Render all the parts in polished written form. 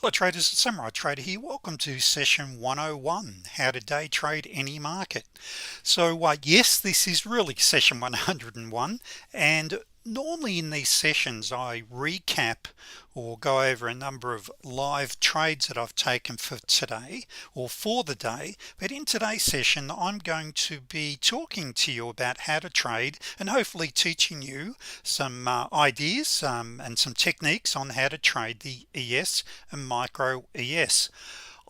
Hello traders, it's Samurai Trader here. Welcome to session 101, how to day trade any market. So yes, this is really session 101, and normally in these sessions I recap or go over a number of live trades that I've taken for today or for the day. But in today's session I'm going to be talking to you about how to trade and hopefully teaching you some ideas and some techniques on how to trade the ES and micro ES.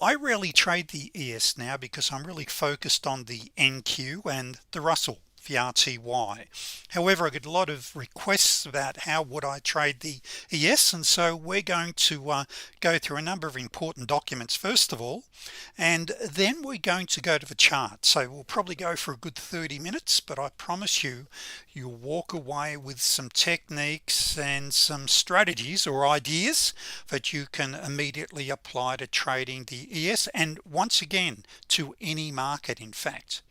I rarely trade the ES now because I'm really focused on the NQ and the Russell VRTY. However, I get a lot of requests about how would I trade the ES, and so we're going to go through a number of important documents first of all, and then we're going to go to the chart. So we'll probably go for a good 30 minutes, but I promise you you'll walk away with some techniques and some strategies or ideas that you can immediately apply to trading the ES, and once again to any market in fact.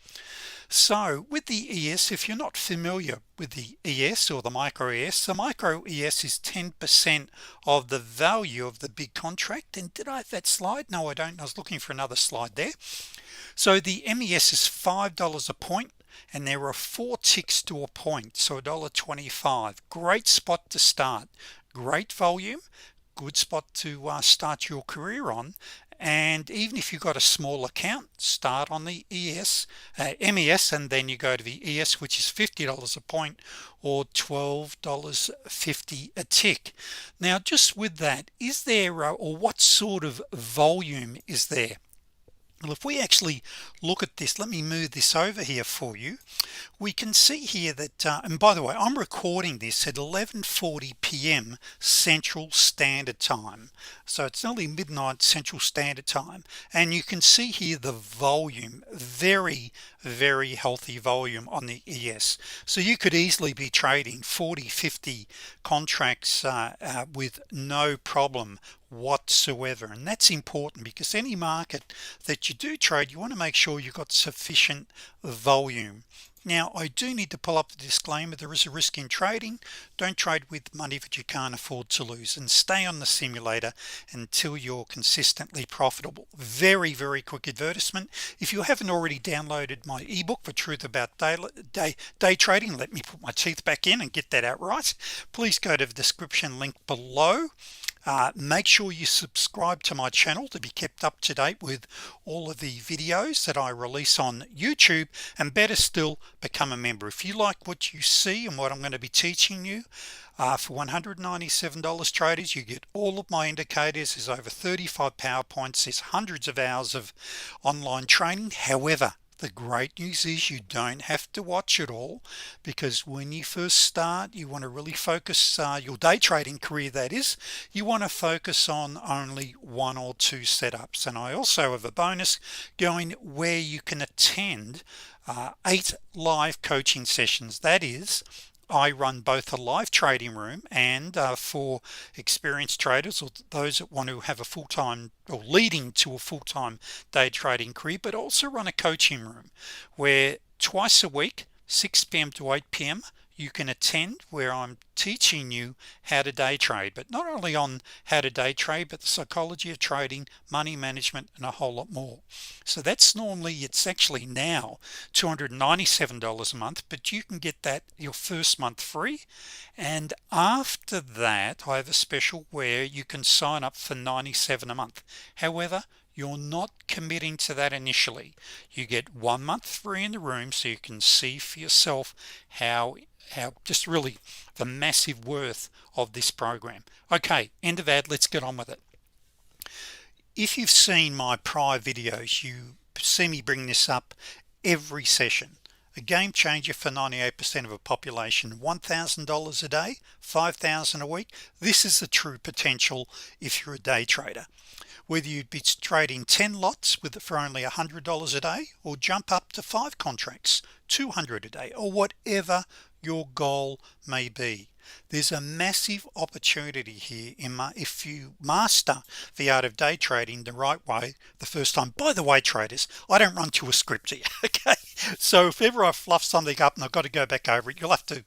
So with the ES, if you're not familiar with the ES or the micro ES, the micro ES is 10% of the value of the big contract. And did I have that slide? No, I don't. I was looking for another slide there. So the MES is $5 a point, and there are 4 ticks to a point, so $1.25. Great spot to start, great volume, good spot to start your career on. And even if you've got a small account, start on the MES, and then you go to the ES, which is $50 a point or $12.50 a tick. Now just with that, is there or what sort of volume is there? Well, if we actually look at this, let me move this over here for you. We can see here that and by the way, I'm recording this at 11:40 p.m. Central Standard Time, so it's nearly midnight Central Standard Time, and you can see here the volume, very healthy volume on the ES. So you could easily be trading 40-50 contracts with no problem whatsoever. And that's important because any market that you do trade, you want to make sure you've got sufficient volume. Now I do need to pull up the disclaimer. There is a risk in trading. Don't trade with money that you can't afford to lose, and stay on the simulator until you're consistently profitable. Very quick advertisement: if you haven't already downloaded my ebook, The Truth About Day Trading, let me put my teeth back in and get that out right, please go to the description link below. Make sure you subscribe to my channel to be kept up to date with all of the videos that I release on YouTube, and better still, become a member. If you like what you see and what I'm going to be teaching you, for $197 traders, you get all of my indicators. There's over 35 PowerPoints, there's hundreds of hours of online training. However, the great news is you don't have to watch it all, because when you first start, you want to really focus your day trading career, that is, you want to focus on only 1 or 2 setups. And I also have a bonus going where you can attend 8 live coaching sessions. That is, I run both a live trading room and for experienced traders or those that want to have a full-time or leading to a full-time day trading career, but also run a coaching room where twice a week, 6 p.m. to 8 p.m. you can attend, where I'm teaching you how to day trade, but not only on how to day trade, but the psychology of trading, money management, and a whole lot more. So that's normally, it's actually now $297 a month, but you can get that your first month free. And after that, I have a special where you can sign up for $97 a month. However, you're not committing to that initially. You get 1 month free in the room, so you can see for yourself how just really the massive worth of this program. Okay, end of ad, let's get on with it. If you've seen my prior videos, you see me bring this up every session. A game changer for 98% of a population. $1,000 a day, $5,000 a week. This is the true potential if you're a day trader. Whether you'd be trading 10 lots for only $100 a day, or jump up to 5 contracts, $200 a day, or whatever your goal may be. There's a massive opportunity here if you master the art of day trading the right way the first time. By the way, traders, I don't run to a script here. Okay, so if ever I fluff something up and I've got to go back over it, you'll have to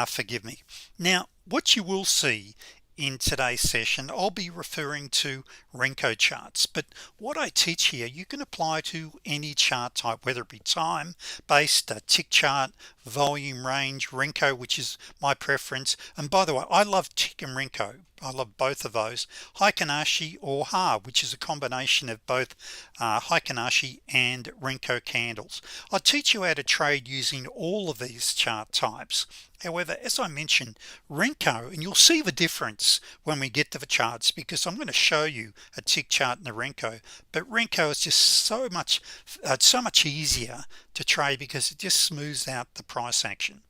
forgive me. Now what you will see in today's session I'll be referring to Renko charts, but what I teach here you can apply to any chart type, whether it be time based, a tick chart, volume, range, Renko, which is my preference. And by the way, I love tick and Renko. I love both of those. Heikinashi or Ha, which is a combination of both Heikinashi and Renko candles. I'll teach you how to trade using all of these chart types. However, as I mentioned, Renko, and you'll see the difference when we get to the charts, because I'm going to show you a tick chart and a Renko, but Renko is just so much easier to trade because it just smooths out the price action.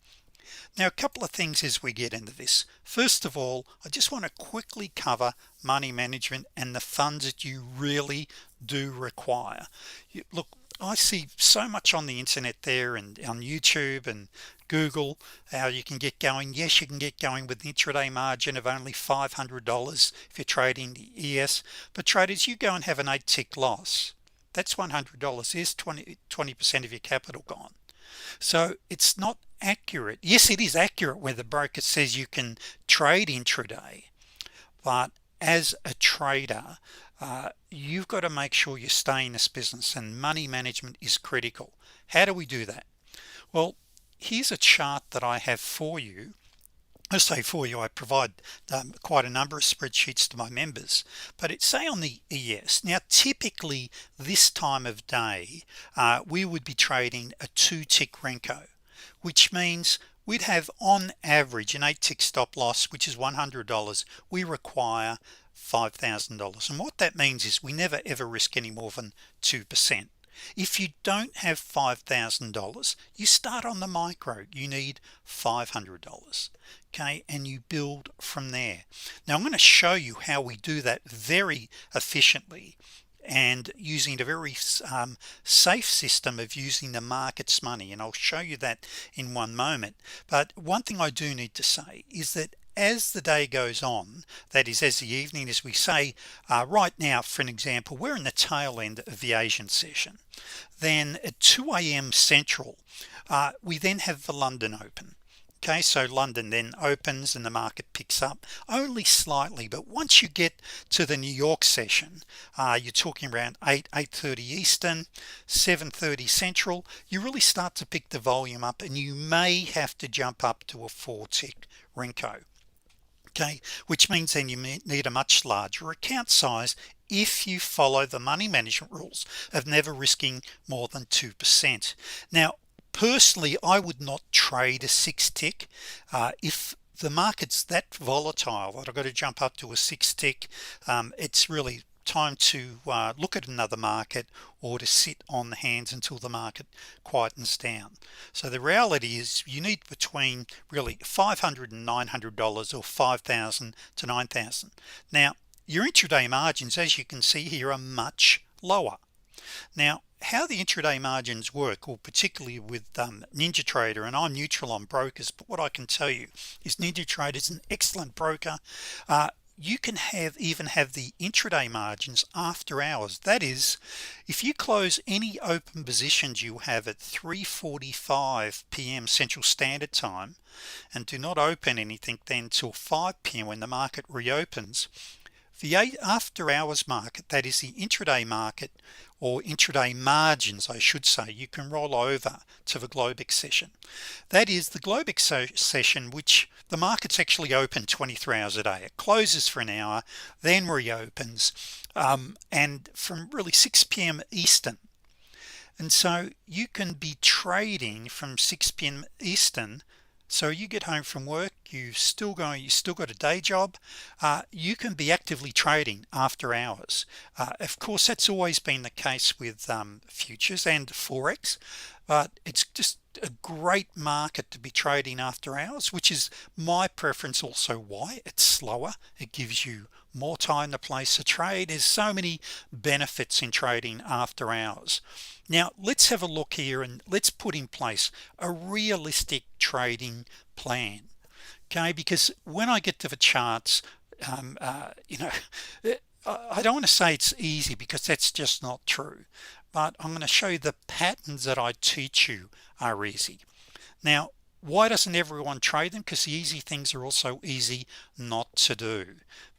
Now, a couple of things as we get into this. First of all, I just want to quickly cover money management and the funds that you really do require. Look, I see so much on the internet there and on YouTube and Google how you can get going. Yes, you can get going with an intraday margin of only $500 if you're trading the ES, but traders, you go and have an 8 tick loss. That's $100. There's 20% of your capital gone. So it's not accurate. Yes, it is accurate where the broker says you can trade intraday, but as a trader, you've got to make sure you stay in this business, and money management is critical. How do we do that? Well, here's a chart that I have for you. I say for you, I provide quite a number of spreadsheets to my members, but it's say on the ES. Now typically this time of day we would be trading a 2 tick Renko, which means we'd have on average an 8 tick stop loss, which is $100. We require $5,000, and what that means is we never ever risk any more than 2%. If you don't have $5,000, you start on the micro. You need $500, okay, and you build from there. Now I'm going to show you how we do that very efficiently and using a very safe system of using the market's money, and I'll show you that in one moment. But one thing I do need to say is that as the day goes on, that is as the evening, as we say right now, for an example, we're in the tail end of the Asian session. Then at 2 a.m. Central we then have the London Open. Okay, so London then opens and the market picks up only slightly, but once you get to the New York session, you're talking around 8:30 Eastern, 7:30 Central, you really start to pick the volume up, and you may have to jump up to a 4 tick Renko. Okay, which means then you need a much larger account size if you follow the money management rules of never risking more than 2%. Now personally, I would not trade a 6 tick if the market's that volatile that I've got to jump up to a 6 tick. It's really time to look at another market or to sit on the hands until the market quietens down. So the reality is you need between really $500 and $900, or $5,000 to $9,000. Now your intraday margins, as you can see here, are much lower. Now how the intraday margins work, or particularly with NinjaTrader, and I'm neutral on brokers, but what I can tell you is NinjaTrader is an excellent broker. You can even have the intraday margins after hours. That is, if you close any open positions you have at 3:45 p.m. Central Standard Time and do not open anything then till 5 p.m. when the market reopens, the after hours market, that is the intraday market, or intraday margins I should say, you can roll over to the Globex session. That is the Globex session, which the market's actually open 23 hours a day. It closes for an hour, then reopens, and from really 6 p.m. Eastern. And so you can be trading from 6 p.m. Eastern. So you get home from work, you still got a day job, you can be actively trading after hours. Of course that's always been the case with futures and Forex, but it's just a great market to be trading after hours, which is my preference. Also why it's slower, it gives you more time to place a trade. There's so many benefits in trading after hours. Now let's have a look here and let's put in place a realistic trading plan, okay? Because when I get to the charts, you know, I don't want to say it's easy, because that's just not true, but I'm going to show you the patterns that I teach you are easy. Now Why doesn't everyone trade them? Because the easy things are also easy not to do,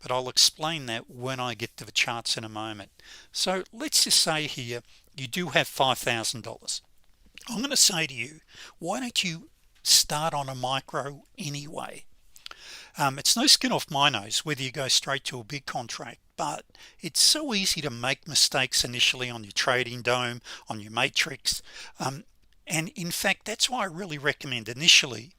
but I'll explain that when I get to the charts in a moment. So let's just say here you do have $5,000. I'm going to say to you, why don't you start on a micro anyway? It's no skin off my nose whether you go straight to a big contract, but it's so easy to make mistakes initially on your trading dome, on your matrix. And in fact, that's why I really recommend initially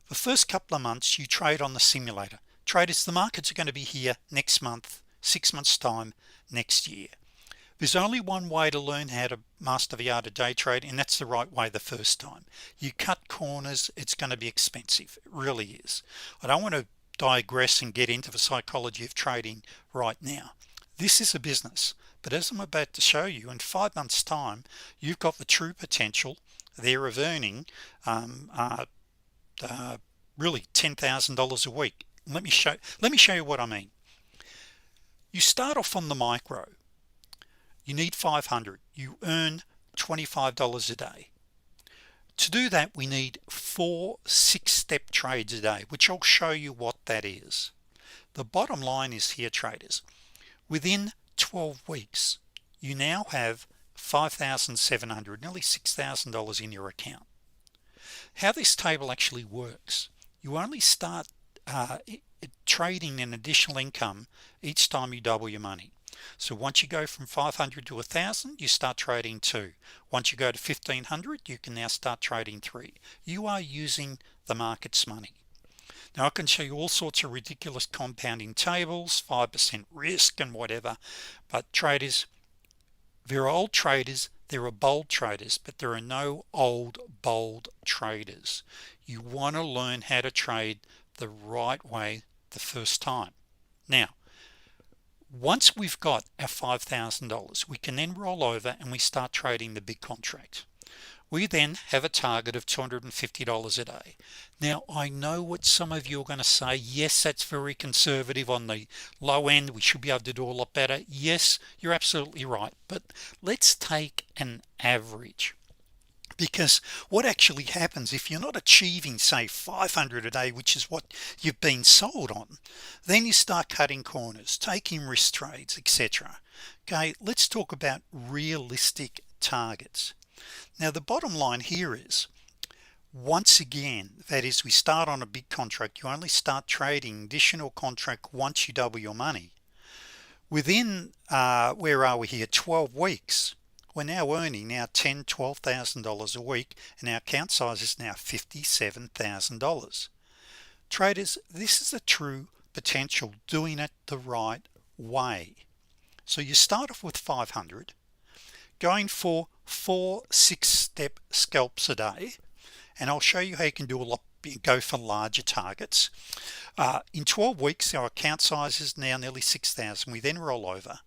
the first couple of months you trade on the simulator. Traders, the markets are going to be here next month, 6 months time, next year. There's only one way to learn how to master the art of day trade, and that's the right way the first time. You cut corners, it's going to be expensive. It really is. I don't want to digress and get into the psychology of trading right now. This is a business, but as I'm about to show you, in 5 months time you've got the true potential there of earning really $10,000 a week. Let me show you what I mean. You start off on the micro, you need 500, you earn $25 a day. To do that, we need 4 6-step trades a day, which I'll show you what that is. The bottom line is here, traders, within 12 weeks you now have $5,700, nearly $6,000 in your account. How this table actually works, you only start trading an additional income each time you double your money. So once you go from 500 to 1,000, you start trading 2. Once you go to 1,500, you can now start trading 3. You are using the market's money. Now I can show you all sorts of ridiculous compounding tables, 5% risk and whatever, but traders, there are old traders, there are bold traders, but there are no old bold traders. You want to learn how to trade the right way the first time. Now once we've got our $5,000, we can then roll over and we start trading the big contract. We then have a target of $250 a day. Now I know what some of you are going to say, yes, that's very conservative on the low end, we should be able to do a lot better. Yes, you're absolutely right, but let's take an average. Because what actually happens if you're not achieving, say, 500 a day, which is what you've been sold on, then you start cutting corners, taking risk trades, etc. Okay, let's talk about realistic targets. Now the bottom line here is, once again, that is, we start on a big contract, you only start trading additional contract once you double your money. Within where are we here, 12 weeks, we're now earning now $10,000-$12,000 a week, and our account size is now $57,000. Traders, this is a true potential, doing it the right way. So you start off with 500, going for 4 6-step scalps a day, and I'll show you how you can do a lot, go for larger targets. In 12 weeks our account size is now nearly 6,000. We then roll over.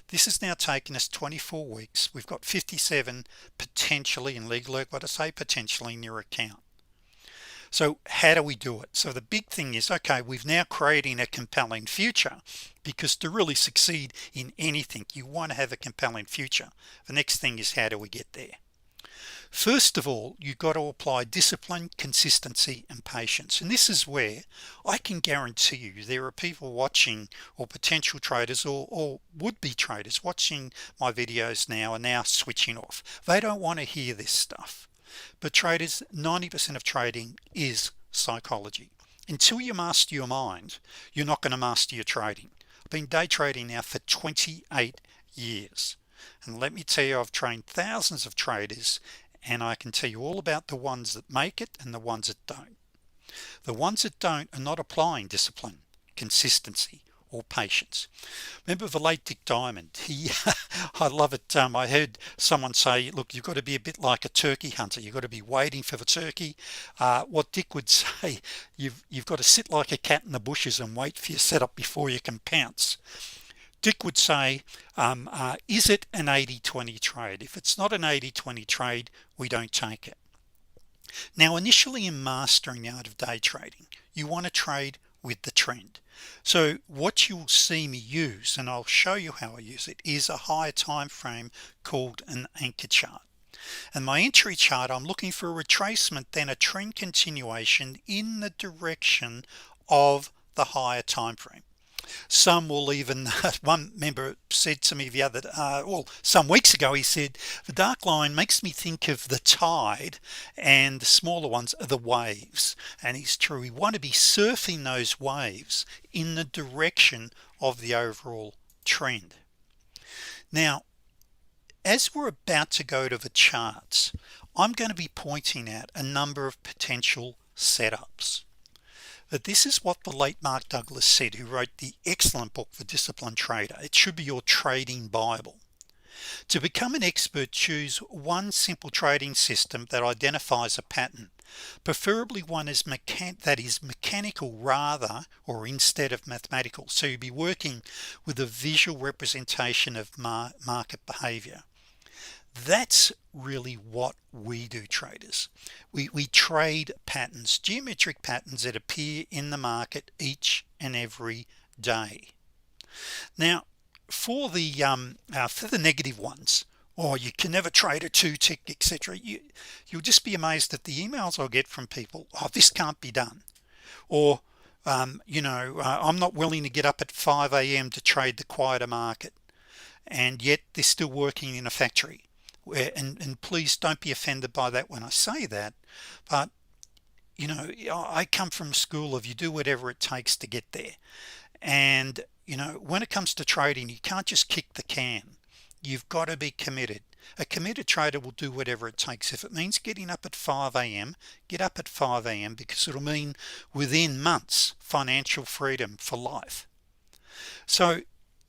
This has now taken us 24 weeks. We've got 57 potentially, in legal work, but I say potentially, in your account. So how do we do it? So the big thing is, okay, we've now creating a compelling future, because to really succeed in anything you want to have a compelling future. The next thing is, how do we get there? First of all, you've got to apply discipline, consistency, and patience. And this is where I can guarantee you there are people watching, or potential traders, or would-be traders watching my videos now, and now switching off. They don't want to hear this stuff. But traders, 90% of trading is psychology. Until you master your mind, you're not going to master your trading. I've been day trading now for 28 years. And let me tell you, I've trained thousands of traders, and I can tell you all about the ones that make it and the ones that don't. The ones that don't are not applying discipline, consistency, or patience. Remember the late Dick Diamond? I love it. I heard someone say, look, you've got to be a bit like a turkey hunter. You've got to be waiting for the turkey. What Dick would say, you've got to sit like a cat in the bushes and wait for your setup before you can pounce. Dick would say, is it an 80-20 trade? If it's not an 80-20 trade, we don't take it. Now initially, in mastering the art of day trading, you want to trade with the trend. So what you'll see me use, and I'll show you how I use it, is a higher time frame called an anchor chart. And my entry chart, I'm looking for a retracement, then a trend continuation in the direction of the higher time frame. Some will even one member said to me the other well, some weeks ago, he said the dark line makes me think of the tide, and the smaller ones are the waves. And it's true, we want to be surfing those waves in the direction of the overall trend. Now, as we're about to go to the charts, I'm going to be pointing out a number of potential setups. But this is what the late Mark Douglas said, who wrote the excellent book, The Disciplined Trader. It should be your trading Bible. To become an expert, choose one simple trading system that identifies a pattern, preferably one that is mechanical rather or instead of mathematical. So you'll be working with a visual representation of market behavior. That's really what we do, traders. We trade patterns, geometric patterns that appear in the market each and every day. Now, for the negative ones, or you can never trade a 2-tick, etc., you'll just be amazed at the emails I'll get from people. Oh, this can't be done. Or I'm not willing to get up at 5 a.m. to trade the quieter market, and yet they're still working in a factory. And please don't be offended by that when I say that, but I come from a school of you do whatever it takes to get there. And when it comes to trading, you can't just kick the can. You've got to be committed. A committed trader will do whatever it takes. If it means getting up at 5 a.m., get up at 5 a.m. because it'll mean within months financial freedom for life. So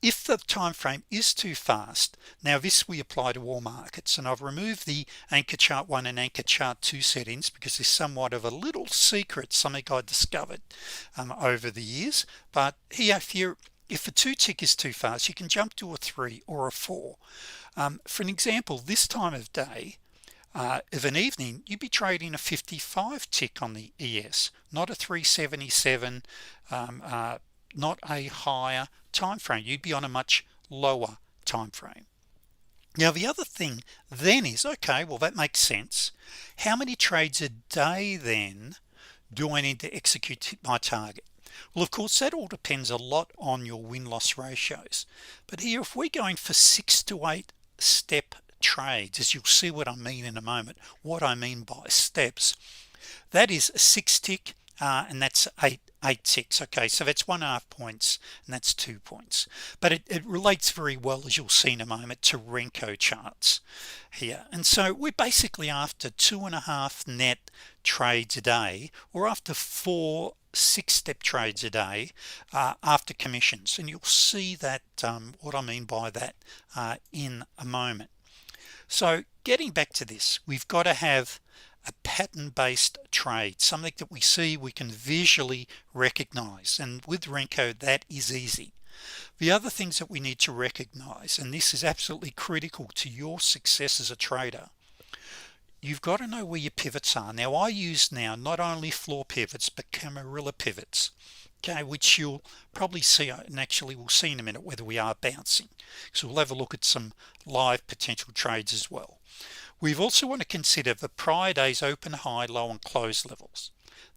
if the time frame is too fast, now this we apply to all markets, and I've removed the anchor chart 1 and anchor chart 2 settings because there's somewhat of a little secret, something I discovered over the years. But here, if a 2-tick is too fast, you can jump to a 3 or a 4. For an example, this time of day of an evening, you'd be trading a 55 tick on the ES, not a 377, not a higher time frame. You'd be on a much lower time frame. Now the other thing then is, okay, well, that makes sense. How many trades a day then do I need to execute my target? Well, of course, that all depends a lot on your win-loss ratios. But here, if we're going for 6 to 8 step trades, as you'll see what I mean in a moment, what I mean by steps, that is a 6 tick, and that's 8 ticks. Okay, so that's 1.5 points, and that's 2 points. But it relates very well, as you'll see in a moment, to Renko charts here. And so we're basically after 2.5 net trades a day, or after 4 6-step trades a day after commissions. And you'll see that what I mean by that in a moment. So getting back to this, we've got to have a pattern-based trade, something that we see, we can visually recognize, and with Renko that is easy. The other things that we need to recognize, and this is absolutely critical to your success as a trader, you've got to know where your pivots are. Now I use not only floor pivots but Camarilla pivots, okay, which you'll probably see, and actually we'll see in a minute whether we are bouncing, so we'll have a look at some live potential trades as well. We've also want to consider the prior day's open, high, low and close levels.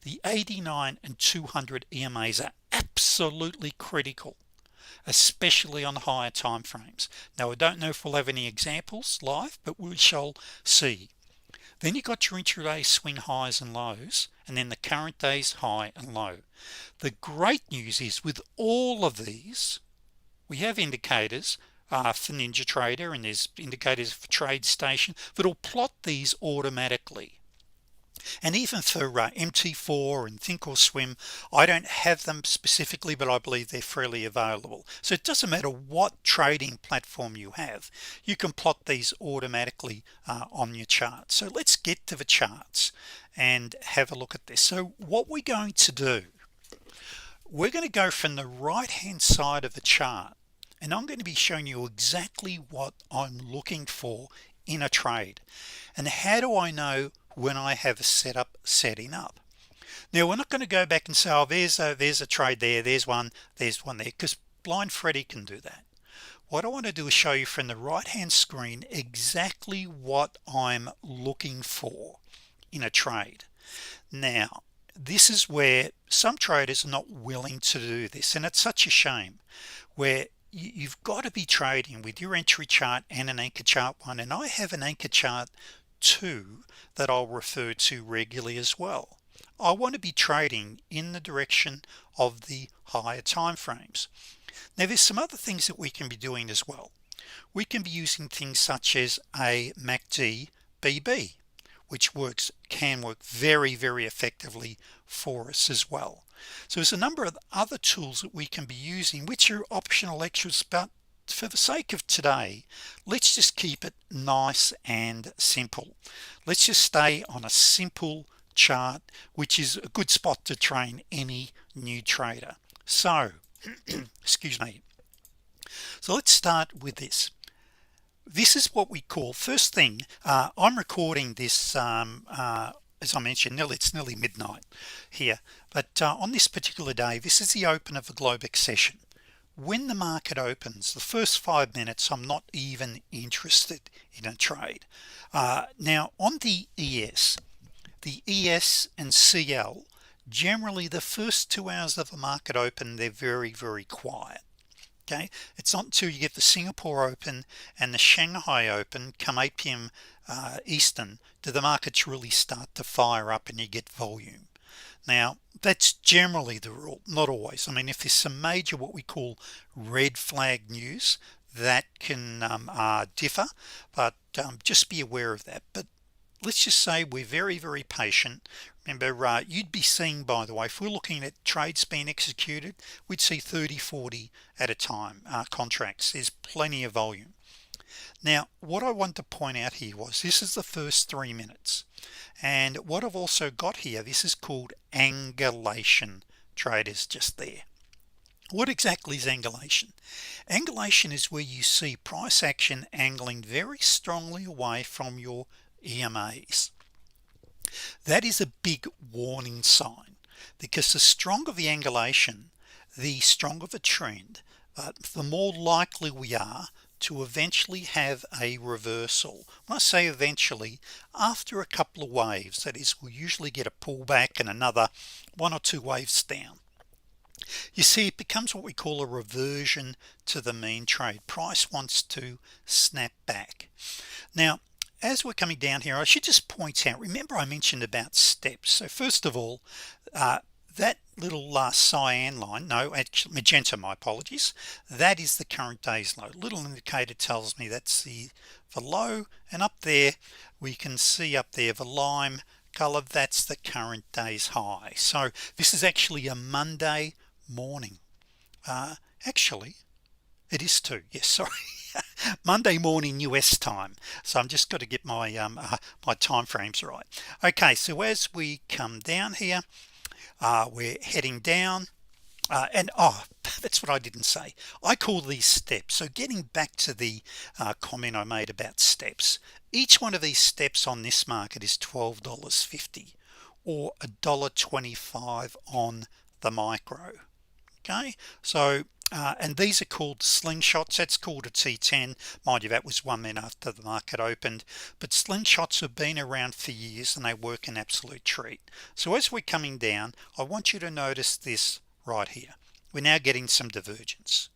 The 89 and 200 EMAs are absolutely critical, especially on higher time frames. Now I don't know if we'll have any examples live, but we shall see. Then you got your intraday swing highs and lows, and then the current day's high and low. The great news is with all of these, we have indicators for NinjaTrader, and there's indicators for TradeStation that'll plot these automatically. And even for MT4 and Thinkorswim, I don't have them specifically, but I believe they're freely available. So it doesn't matter what trading platform you have, you can plot these automatically on your chart. So let's get to the charts and have a look at this. So what we're going to do, we're going to go from the right hand side of the chart, and I'm going to be showing you exactly what I'm looking for in a trade, and how do I know when I have a setup setting up. Now we're not going to go back and say, oh, there's a trade there, there's one there, because blind Freddy can do that. what I want to do is show you from the right hand screen exactly what I'm looking for in a trade. Now this is where some traders are not willing to do this, and it's such a shame, where you've got to be trading with your entry chart and an anchor chart one, and I have an anchor chart 2 that I'll refer to regularly as well. I want to be trading in the direction of the higher time frames. Now there's some other things that we can be doing as well. We can be using things such as a MACD BB, which can work very effectively for us as well. So there's a number of other tools that we can be using which are optional extras, but for the sake of today, let's just keep it nice and simple. Let's just stay on a simple chart, which is a good spot to train any new trader. So excuse me. So let's start with this. This is what we call, first thing, I'm recording this as I mentioned, it's nearly midnight here, but on this particular day, this is the open of the Globex session. When the market opens, the first 5 minutes, I'm not even interested in a trade. Now on the ES and CL, generally the first 2 hours of the market open, they're very quiet. Okay, it's not until you get the Singapore open and the Shanghai open come 8 p.m. Eastern do the markets really start to fire up and you get volume. Now that's generally the rule, not always. I mean, if there's some major what we call red flag news, that can differ, but just be aware of that. But let's just say we're very patient. Remember, you'd be seeing, by the way, if we're looking at trades being executed, we'd see 30-40 at a time contracts. There's plenty of volume. Now what I want to point out here was this is the first 3 minutes, and what I've also got here, this is called angulation. Traders just there. What exactly is angulation? Angulation is where you see price action angling very strongly away from your EMAs. That is a big warning sign, because the stronger the angulation, the stronger the trend, but the more likely we are to eventually have a reversal. When I say eventually, after a couple of waves, that is, we'll usually get a pullback and another 1 or 2 waves down. You see, it becomes what we call a reversion to the mean trade. Price wants to snap back. Now as we're coming down here, I should just point out, remember I mentioned about steps. So first of all, that little cyan line, no, actually magenta, my apologies, that is the current day's low. Little indicator tells me that's the low, and up there we can see up there the lime color, that's the current day's high. So this is actually a Monday morning. Actually it is too, yes, sorry. Monday morning US time, so I'm just got to get my my time frames right. Okay, so as we come down here, we're heading down, and that's what I didn't say. I call these steps. So getting back to the comment I made about steps, each one of these steps on this market is $12.50 or $1.25 on the micro. Okay, so and these are called slingshots. That's called a T10. Mind you, that was 1 minute after the market opened, but slingshots have been around for years and they work an absolute treat. So as we're coming down, I want you to notice this right here. We're now getting some divergence.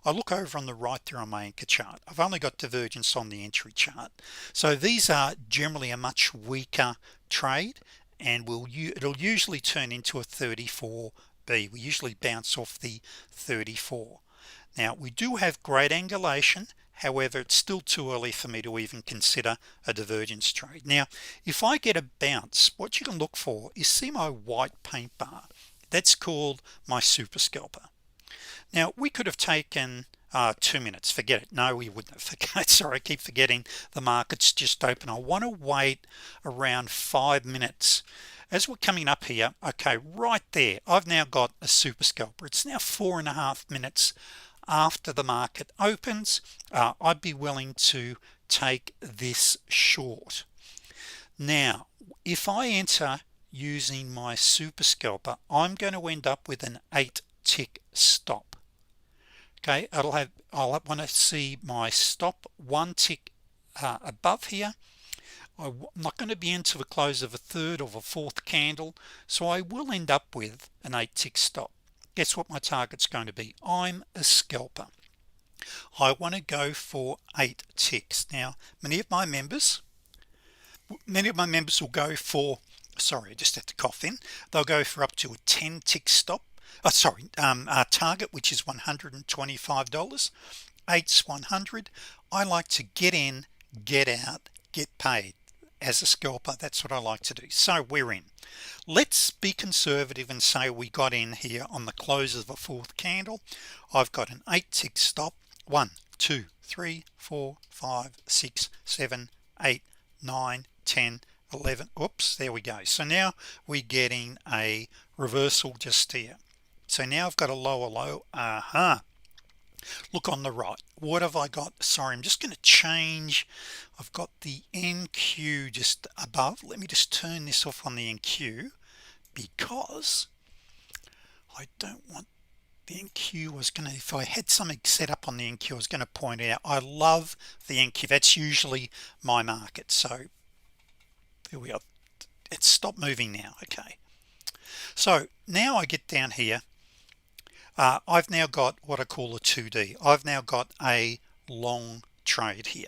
I look over on the right there on my anchor chart. I've only got divergence on the entry chart, so these are generally a much weaker trade, and it'll usually turn into a 34B. We usually bounce off the 34. Now we do have great angulation, however it's still too early for me to even consider a divergence trade. Now if I get a bounce, what you can look for is, see my white paint bar, that's called my super scalper. Now we could have taken 2 minutes, forget it. No, we wouldn't have. Forget. Sorry, I keep forgetting the market's just open. I want to wait around 5 minutes. As we're coming up here, okay, right there, I've now got a super scalper. It's now 4.5 minutes after the market opens. I'd be willing to take this short. Now if I enter using my super scalper, I'm going to end up with an 8 tick stop. Okay, I'll want to see my stop one tick above here. I'm not going to be into the close of a third or a fourth candle, so I will end up with an 8 tick stop. Guess what my target's going to be? I'm a scalper. I want to go for 8 ticks. Now many of my members will go for, sorry, I just had to cough in, they'll go for up to a 10 tick stop, target, which is $125. 8's 100. I like to get in, get out, get paid. As a scalper, that's what I like to do. So we're in. Let's be conservative and say we got in here on the close of the fourth candle. I've got an 8 tick stop. 1 2 3 4 5 6 7 8 9 10 11. Oops, there we go. So now we're getting a reversal just here. So now I've got a lower low. Look on the right, what have I got? Sorry, I'm just going to change. I've got the NQ just above. Let me just turn this off on the NQ, because I don't want the NQ. Was going to, if I had something set up on the NQ, I was going to point it out. I love the NQ. That's usually my market. So here we are. It's stopped moving now. Okay, so now I get down here. I've now got what I call a 2D. I've now got a long trade here.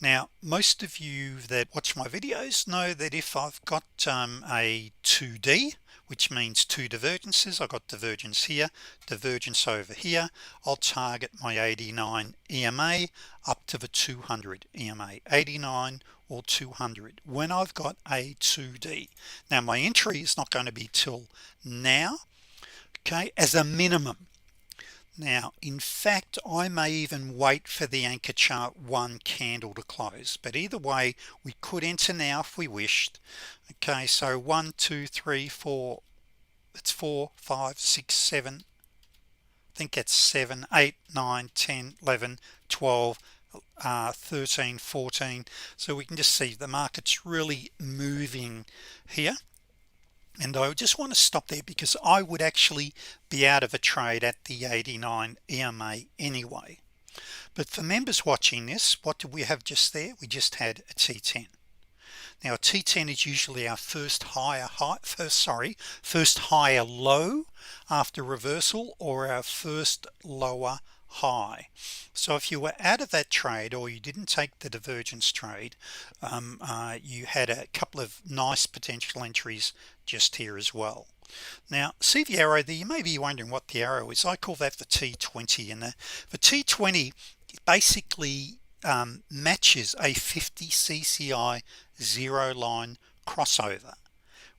Now most of you that watch my videos know that if I've got a 2D, which means two divergences, I've got divergence here, divergence over here, I'll target my 89 EMA up to the 200 EMA, 89 or 200 when I've got a 2D. Now my entry is not going to be till now, okay, as a minimum. Now in fact I may even wait for the anchor chart one candle to close, but either way we could enter now if we wished. Okay, so 1 2 3 4, it's 4 5 6 7, I think it's 7 8 9 10 11 12 13 14. So we can just see the market's really moving here. And I just want to stop there because I would actually be out of a trade at the 89 EMA anyway. But for members watching this, what did we have just there? We just had a T10. Now a T10 is usually our first higher low after reversal, or our first lower high. So if you were out of that trade, or you didn't take the divergence trade, you had a couple of nice potential entries just here as well. Now see the arrow there. You may be wondering what the arrow is. I call that the T20, and the T20 basically matches a 50 CCI zero line crossover,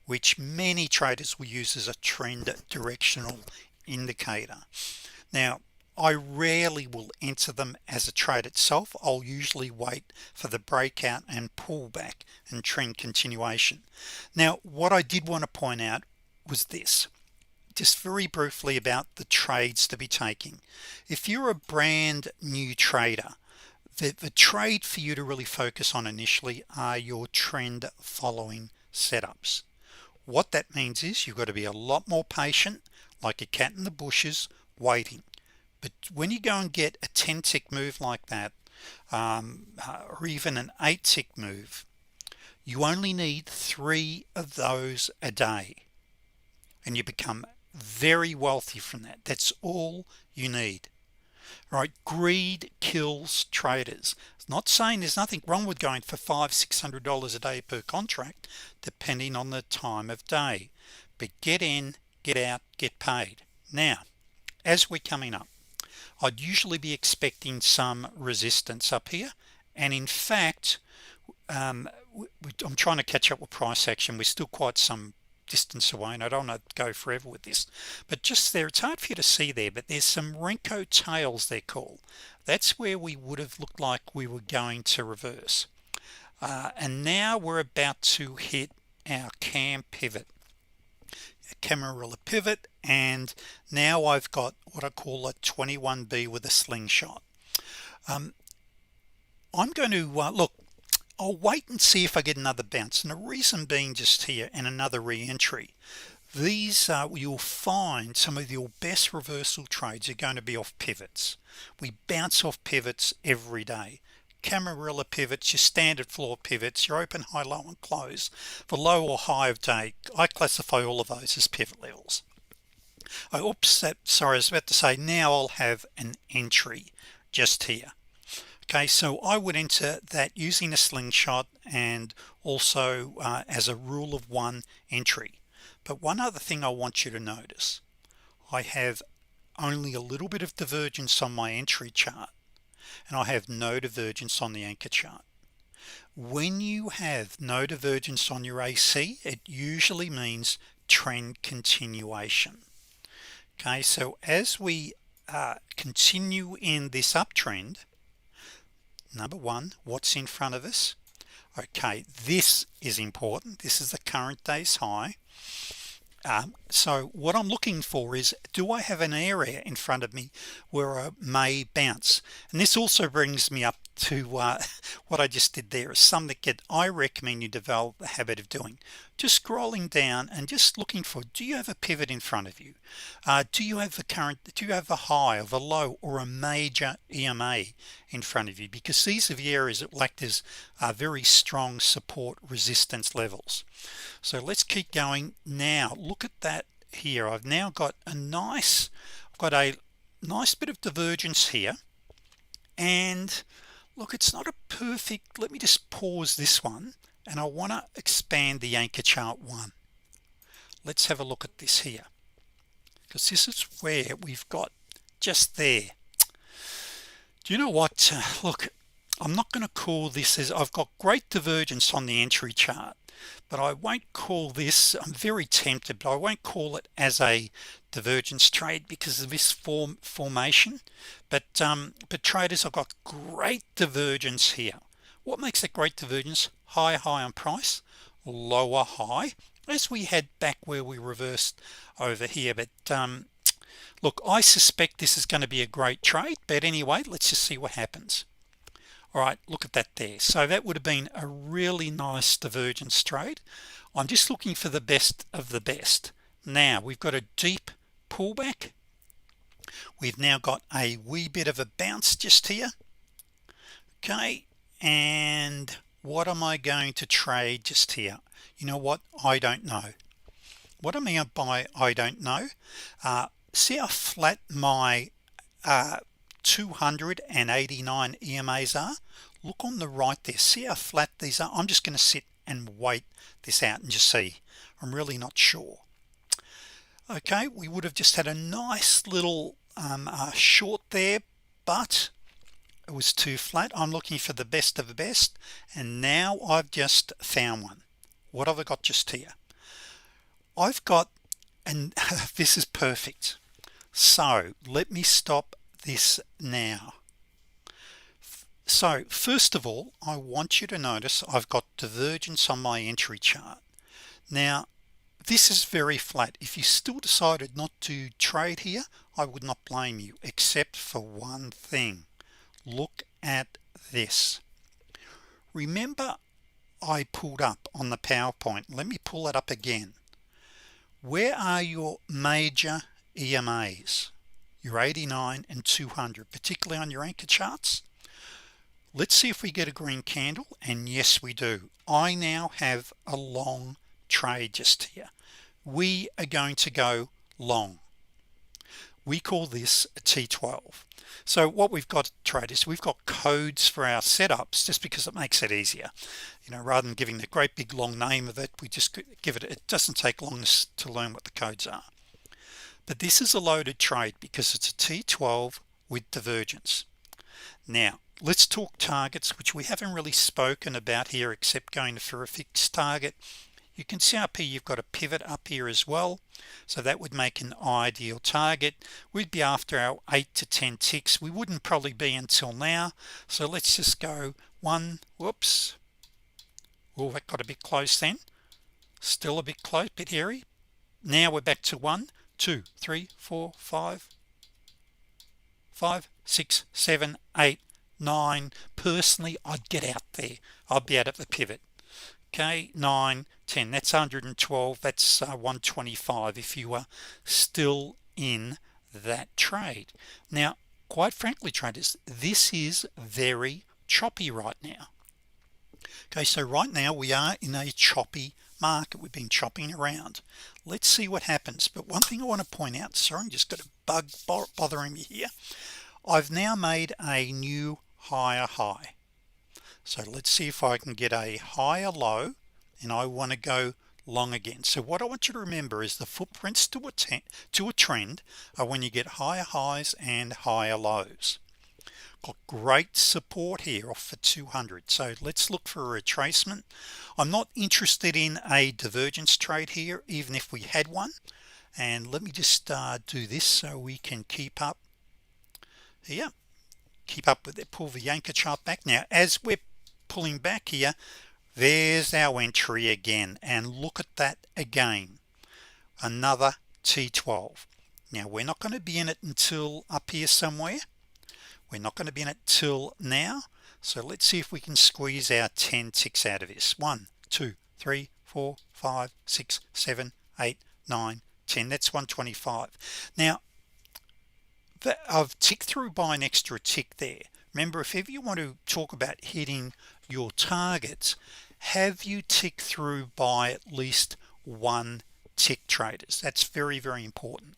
which many traders will use as a trend directional indicator. Now I rarely will enter them as a trade itself. I'll usually wait for the breakout and pullback and trend continuation. Now what I did want to point out was this, just very briefly, about the trades to be taking. If you're a brand new trader, the trade for you to really focus on initially are your trend following setups. What that means is you've got to be a lot more patient, like a cat in the bushes waiting. But when you go and get a 10 tick move like that, or even an 8 tick move, you only need 3 of those a day, and you become very wealthy from that. That's all you need. Right? Greed kills traders. It's not saying there's nothing wrong with going for $500-600 a day per contract, depending on the time of day, but get in, get out, get paid. Now as we're coming up, I'd usually be expecting some resistance up here, and in fact I'm trying to catch up with price action. We're still quite some distance away, and I don't want to go forever with this, but just there, it's hard for you to see there, but there's some Renko tails, they're called. That's where we would have looked like we were going to reverse, and now we're about to hit our cam pivot, Camarilla pivot, and now I've got what I call a 21B with a slingshot. I'm going to look, I'll wait and see if I get another bounce, and the reason being just here, and another re-entry. These you'll find some of your best reversal trades are going to be off pivots. We bounce off pivots every day. Camarilla pivots, your standard floor pivots, your open, high, low, and close, the low or high of day. I classify all of those as pivot levels. Sorry, I was about to say, now I'll have an entry just here. Okay, so I would enter that using a slingshot and also as a rule of one entry. But one other thing I want you to notice, I have only a little bit of divergence on my entry chart, and I have no divergence on the anchor chart. When you have no divergence on your AC, it usually means trend continuation. Okay, so as we continue in this uptrend, number one, what's in front of us? Okay, this is important. This is the current day's high. So what I'm looking for is, do I have an area in front of me where I may bounce? And this also brings me up to what I just did there is something that I recommend you develop the habit of doing. Just scrolling down and just looking for, do you have a pivot in front of you? Do you have a high of a low or a major EMA in front of you? Because these are the areas that will act as very strong support resistance levels. So let's keep going. Now look at that here. I've now got a nice bit of divergence here, and look, it's not a perfect, let me just pause this one, and I want to expand the anchor chart one. Let's have a look at this here, because this is where we've got just there. Do you know what, look, I'm not going to call this as, I've got great divergence on the entry chart, but I won't call this, I'm very tempted, but I won't call it as a divergence trade because of this formation. But traders, I've got great divergence here. What makes it great divergence? Higher high on price, lower high, as we had back where we reversed over here. But look, I suspect this is going to be a great trade, but anyway, let's just see what happens. All right, look at that there. So that would have been a really nice divergence trade. I'm just looking for the best of the best. Now we've got a deep pullback. We've now got a wee bit of a bounce just here. Okay, and what am I going to trade just here? You know what? I don't know. What I mean by I don't know, see how flat my 289 EMAs are. Look on the right there, see how flat these are. I'm just going to sit and wait this out and just see. I'm really not sure. Okay, we would have just had a nice little short there, but it was too flat. I'm looking for the best of the best, and now I've just found one. What have I got just here? I've got, and this is perfect. So let me stop this now. So first of all, I want you to notice I've got divergence on my entry chart. Now this is very flat. If you still decided not to trade here, I would not blame you, except for one thing. Look at this. Remember, I pulled up on the PowerPoint. Let me pull it up again. Where are your major EMAs? Your 89 and 200, particularly on your anchor charts. Let's see if we get a green candle, and yes we do. I now have a long trade just here. We are going to go long. We call this a T12. So what we've got, traders, we've got codes for our setups just because it makes it easier. You know, rather than giving the great big long name of it, we just give it, it doesn't take long to learn what the codes are. But this is a loaded trade because it's a T12 with divergence. Now let's talk targets, which we haven't really spoken about here except going for a fixed target. You can see up here you've got a pivot up here as well, so that would make an ideal target. We'd be after our 8 to 10 ticks. We wouldn't probably be until now, so let's just go one. Whoops, oh, that got a bit close then. Still a bit close, bit hairy. Now we're back to 1 2 3 4 5 6 7 8 9. Personally, I'd get out there. I'd be out at the pivot. Okay, 9, 10, that's 112, that's 125 if you are still in that trade. Now, quite frankly, traders, this is very choppy right now. Okay, so right now we are in a choppy market. We've been chopping around. Let's see what happens. But one thing I want to point out, sorry, I'm just got a bug bothering me here. I've now made a new higher high. So let's see if I can get a higher low, and I want to go long again. So what I want you to remember is the footprints to a trend are when you get higher highs and higher lows. Got great support here off for 200, so let's look for a retracement. I'm not interested in a divergence trade here, even if we had one. And let me just do this so we can keep up here, keep up with it. Pull the anchor chart back. Now as we're pulling back here, there's our entry again, and look at that again, another T12. Now we're not going to be in it until up here somewhere. We're not going to be in it till now. So let's see if we can squeeze our 10 ticks out of this. 1, 2, 3, 4, 5, 6, 7, 8, 9, 10. That's 125. Now I've ticked through by an extra tick there. Remember, if ever you want to talk about hitting your targets, have you tick through by at least one tick, traders. That's very, very important.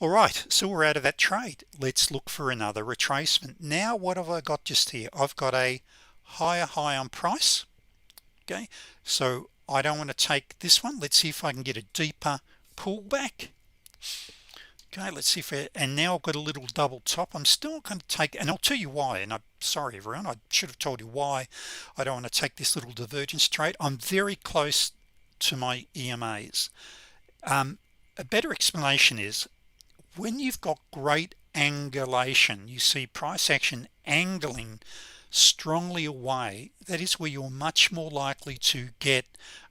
All right, so we're out of that trade. Let's look for another retracement. Now what have I got just here? I've got a higher high on price. Okay, so I don't want to take this one. Let's see if I can get a deeper pullback. Okay, let's see if and now I've got a little double top. I'm still going to take, and I'll tell you why, and I'm sorry everyone, I should have told you why I don't want to take this little divergence trade. I'm very close to my EMAs. A better explanation is, when you've got great angulation, you see price action angling strongly away, that is where you're much more likely to get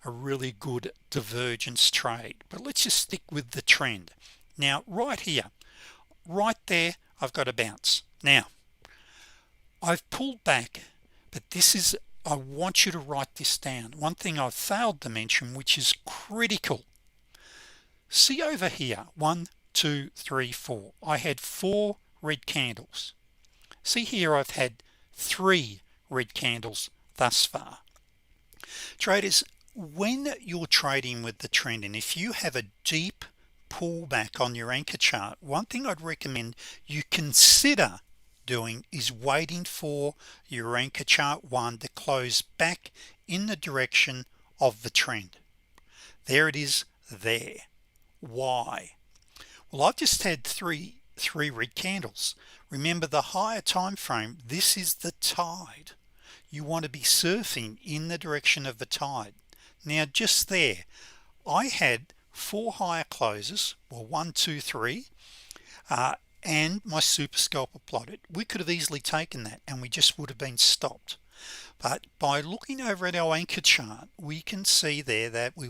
a really good divergence trade. But let's just stick with the trend. Now right here, right there, I've got a bounce. Now I've pulled back, but this is, I want you to write this down. One thing I've failed to mention, which is critical. See over here, 1, 2, 3, 4. I had 4 red candles. See here, I've had 3 red candles thus far. Traders, when you're trading with the trend, and if you have a deep pullback on your anchor chart, one thing I'd recommend you consider doing is waiting for your anchor chart 1 to close back in the direction of the trend. There it is there. Why? Well, I've just had three red candles. Remember, the higher time frame, this is the tide. You want to be surfing in the direction of the tide. Now just there, I had 4 higher closes, well 1, 2, 3, and my super scalper plotted. We could have easily taken that and we just would have been stopped. But by looking over at our anchor chart, we can see there that we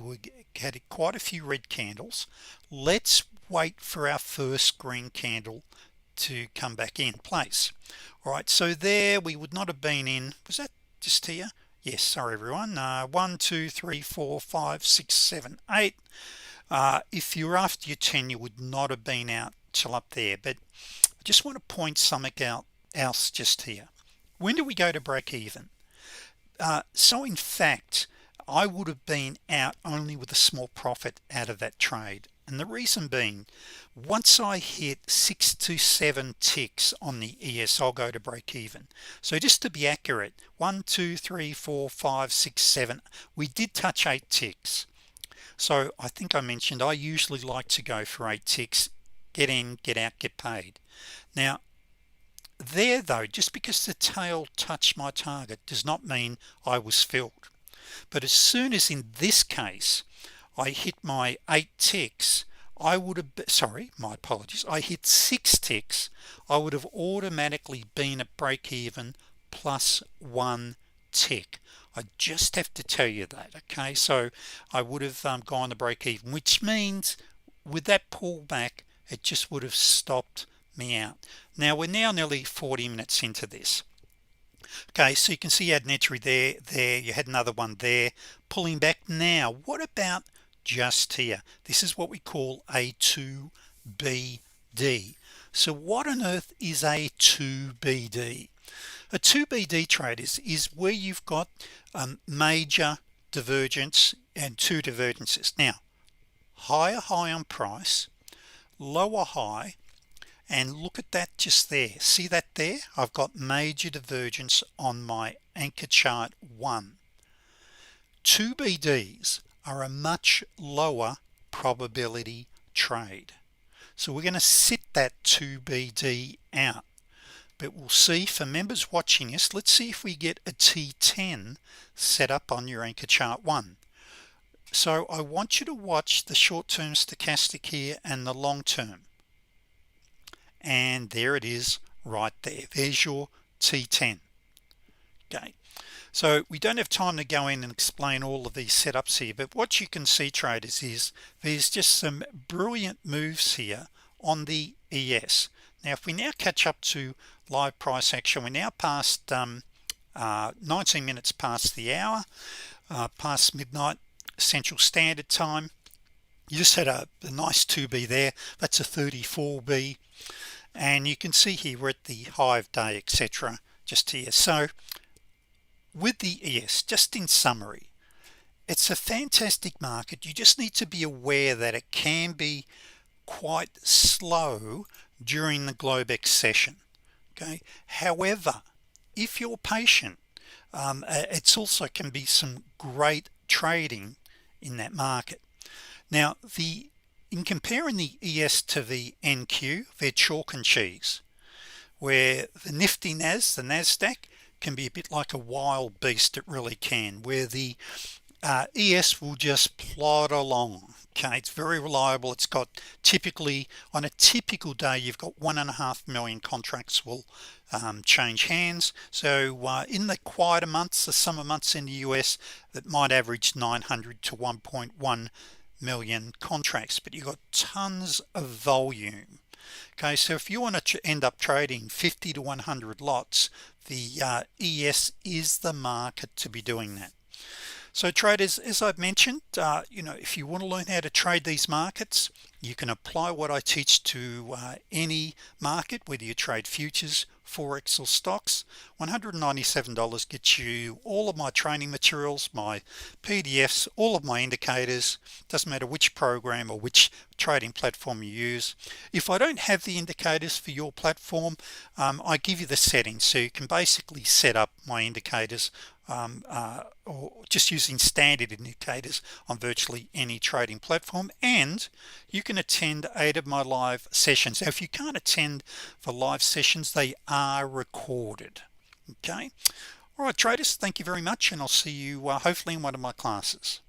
had quite a few red candles. Let's wait for our first green candle to come back in place. All right, so there we would not have been in, was that just here? Yes, sorry everyone. 1, 2, 3, 4, 5, 6, 7, 8. If you're after your 10, you would not have been out till up there. But I just want to point something else just here. When do we go to break even? So in fact, I would have been out only with a small profit out of that trade. And the reason being, once I hit 6 to 7 ticks on the ES, I'll go to break even. So just to be accurate, 1, 2, 3, 4, 5, 6, 7, we did touch 8 ticks. So I think I mentioned I usually like to go for 8 ticks, get in, get out, get paid. Now there though, just because the tail touched my target does not mean I was filled. But as soon as in this case I hit my 8 ticks, I would have, sorry, my apologies, I hit 6 ticks, I would have automatically been at break even plus 1 tick. I just have to tell you that. Okay, so I would have gone to break even, which means with that pullback it just would have stopped me out. Now we're now nearly 40 minutes into this. Okay, so you can see you had an entry there, you had another one there, pulling back. Now what about just here? This is what we call a 2BD. So what on earth is a 2BD? A 2BD trade is where you've got major divergence and two divergences. Now higher high on price, lower high, and look at that just there. See that there? I've got major divergence on my anchor chart 1. 2BDs are a much lower probability trade, so we're going to sit that 2BD out. But we'll see for members watching us, let's see if we get a T10 set up on your anchor chart 1. So I want you to watch the short-term stochastic here and the long-term, and there it is right there. There's your T10. Okay, so we don't have time to go in and explain all of these setups here, but what you can see, traders, is there's just some brilliant moves here on the ES. Now if we now catch up to live price action, we're now past 19 minutes past the hour, past midnight Central Standard Time. You just had a nice 2B there. That's a 34B, and you can see here we're at the high of day, etc., just here. So with the ES, just in summary, it's a fantastic market. You just need to be aware that it can be quite slow during the Globex session. Okay, however, if you're patient, it's also can be some great trading in that market. Now in comparing the ES to the NQ, they're chalk and cheese, where the nifty the Nasdaq, can be a bit like a wild beast. It really can, where the ES will just plod along. Okay, it's very reliable. It's got typically on a typical day you've got 1.5 million contracts will change hands. So in the quieter months, the summer months in the US, that might average 900 to 1.1 million contracts, but you've got tons of volume. Okay, so if you want to end up trading 50 to 100 lots, the ES is the market to be doing that. So traders, as I've mentioned, if you want to learn how to trade these markets, you can apply what I teach to any market, whether you trade futures, forex, or stocks. $197 gets you all of my training materials, my PDFs, all of my indicators. Doesn't matter which program or which trading platform you use. If I don't have the indicators for your platform, I give you the settings, so you can basically set up my indicators or just using standard indicators on virtually any trading platform, and you can attend 8 of my live sessions. Now if you can't attend the live sessions, they are recorded. Okay, all right traders, thank you very much, and I'll see you hopefully in one of my classes.